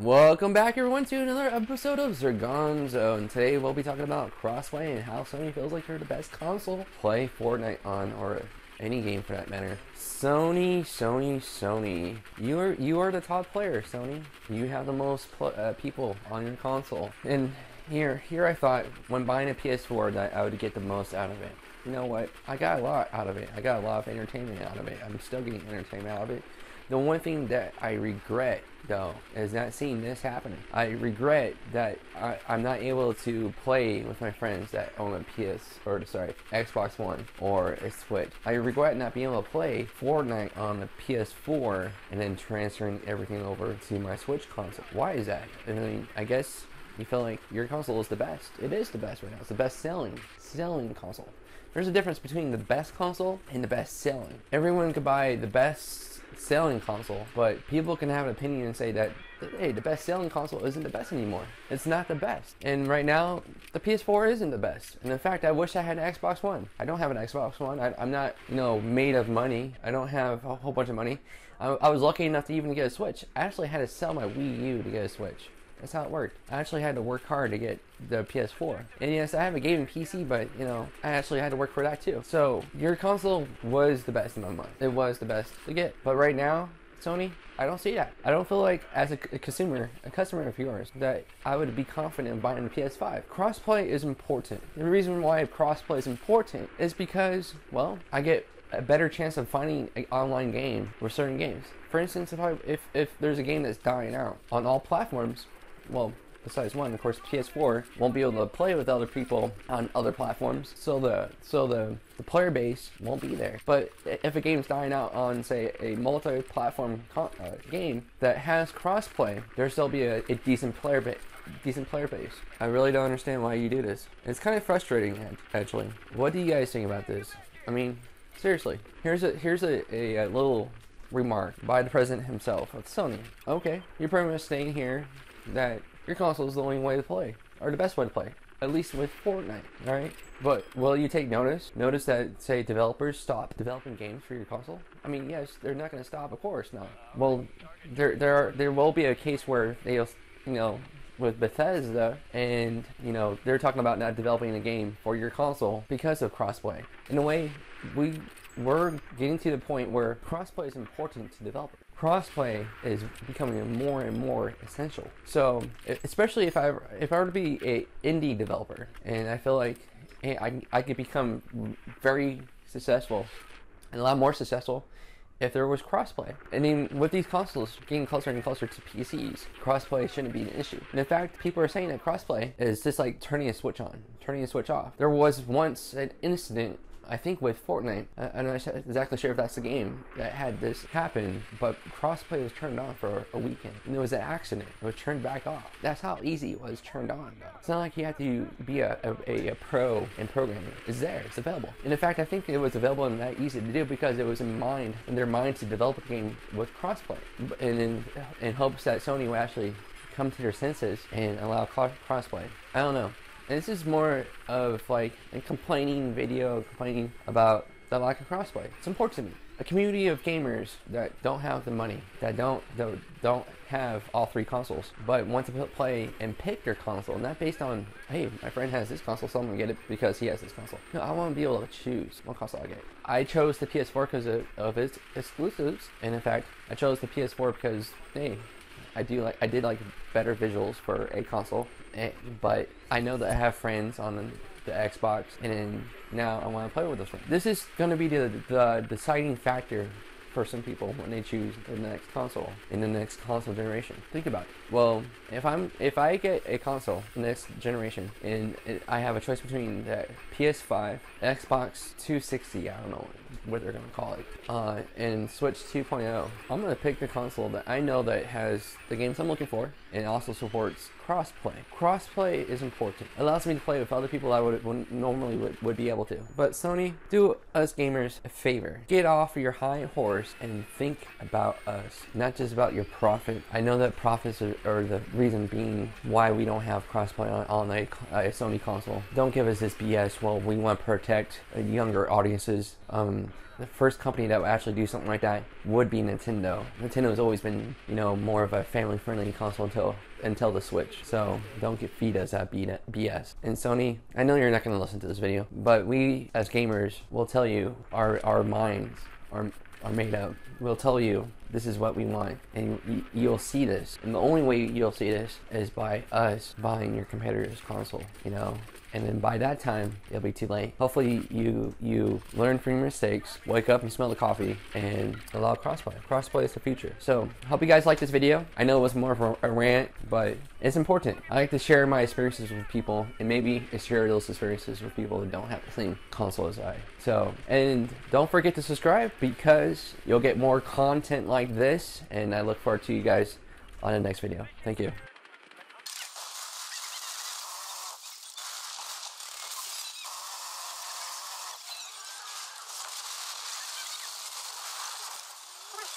Welcome back everyone to another episode of Zergonzo, and today we'll be talking about Crossplay and how Sony feels like they're the best console to play Fortnite on, or any game for that matter. Sony. You are the top player, Sony. You have the most people on your console. And here I thought when buying a PS4 that I would get the most out of it. You know what? I got a lot out of it. I got a lot of entertainment out of it. I'm still getting entertainment out of it. The one thing that I regret, though, is not seeing this happening. I regret that I'm not able to play with my friends that own a Xbox One or a Switch. I regret not being able to play Fortnite on the PS4 and then transferring everything over to my Switch console. Why is that? I mean, I guess you feel like your console is the best. It is the best right now. It's the best selling console. There's a difference between the best console and the best selling. Everyone could buy the best selling console, but people can have an opinion and say that, hey, the best selling console isn't the best anymore. It's not the best. And right now, the PS4 isn't the best. And in fact, I wish I had an Xbox One. I don't have an Xbox One. I'm not, made of money. I don't have a whole bunch of money. I was lucky enough to even get a Switch. I actually had to sell my Wii U to get a Switch. That's how it worked. I actually had to work hard to get the PS4. And yes, I have a gaming PC, but I actually had to work for that too. So your console was the best in my mind. It was the best to get. But right now, Sony, I don't see that. I don't feel like as a customer of yours, that I would be confident in buying a PS5. Crossplay is important. The reason why crossplay is important is because, well, I get a better chance of finding an online game for certain games. For instance, if there's a game that's dying out on all platforms, well, besides one, of course, PS4 won't be able to play with other people on other platforms, so the player base won't be there. But if a game's dying out on, say, a multi-platform game that has crossplay, there'll still be a decent player base. I really don't understand why you do this. It's kind of frustrating, actually. What do you guys think about this? I mean, seriously. Here's a little remark by the president himself of Sony. Okay, you're pretty much saying here that your console is the only way to play, or the best way to play, at least with Fortnite, alright? But will you take notice that, say, developers stop developing games for your console? I mean, yes, they're not going to stop, of course, no. Well, there will be a case where they'll, with Bethesda, and they're talking about not developing a game for your console because of crossplay. In a way, we're getting to the point where crossplay is important to developers. Crossplay is becoming more and more essential. So, especially if I were to be an indie developer, and I feel like, hey, I could become very successful, and a lot more successful, if there was crossplay. I mean, with these consoles getting closer and closer to PCs, crossplay shouldn't be an issue. And in fact, people are saying that crossplay is just like turning a switch on, turning a switch off. There was once an incident, I think, with Fortnite. I'm not exactly sure if that's the game that had this happen, but crossplay was turned on for a weekend. And it was an accident. It was turned back off. That's how easy it was turned on, though. It's not like you have to be a pro in programming. It's there. It's available. And in fact, I think it was available and that easy to do because it was in their mind to develop a game with crossplay. And in hopes that Sony would actually come to their senses and allow crossplay. I don't know. And this is more of like a complaining about the lack of crossplay. It's important to me. A community of gamers that don't have the money, that don't have all three consoles, but want to play and pick their console, not based on, hey, my friend has this console, so I'm gonna get it because he has this console. No, I want to be able to choose what console I get. I chose the PS4 because of its exclusives, and in fact, I chose the PS4 because, hey, I did like better visuals for a console, but I know that I have friends on the Xbox, and now I want to play with those friends. This is going to be the deciding factor for some people when they choose the next console in the next console generation. Think about it. Well, if I get a console next generation and I have a choice between the PS5, Xbox 260, I don't know what they're gonna call it, and Switch 2.0, I'm gonna pick the console that I know that has the games I'm looking for and also supports crossplay. Crossplay is important. It allows me to play with other people I would normally be able to. But Sony, do us gamers a favor. Get off your high horse and think about us, not just about your profit. I know that profits or the reason being why we don't have crossplay on a Sony console. Don't give us this BS. Well, we want to protect younger audiences. The first company that would actually do something like that would be Nintendo. Nintendo's always been, you know, more of a family-friendly console until the Switch. So don't feed us that BS. And Sony, I know you're not going to listen to this video, but we as gamers will tell you our minds are made up. We'll tell you this is what we want, and you'll see this. And the only way you'll see this is by us buying your competitor's console, you know. And then by that time, it'll be too late. Hopefully you learn from your mistakes, wake up and smell the coffee, and allow crossplay. Crossplay is the future. So, hope you guys like this video. I know it was more of a rant, but it's important. I like to share my experiences with people, and maybe share those experiences with people that don't have the same console as I. So, and don't forget to subscribe, because you'll get more content like this, and I look forward to you guys on the next video. Thank you. Come on.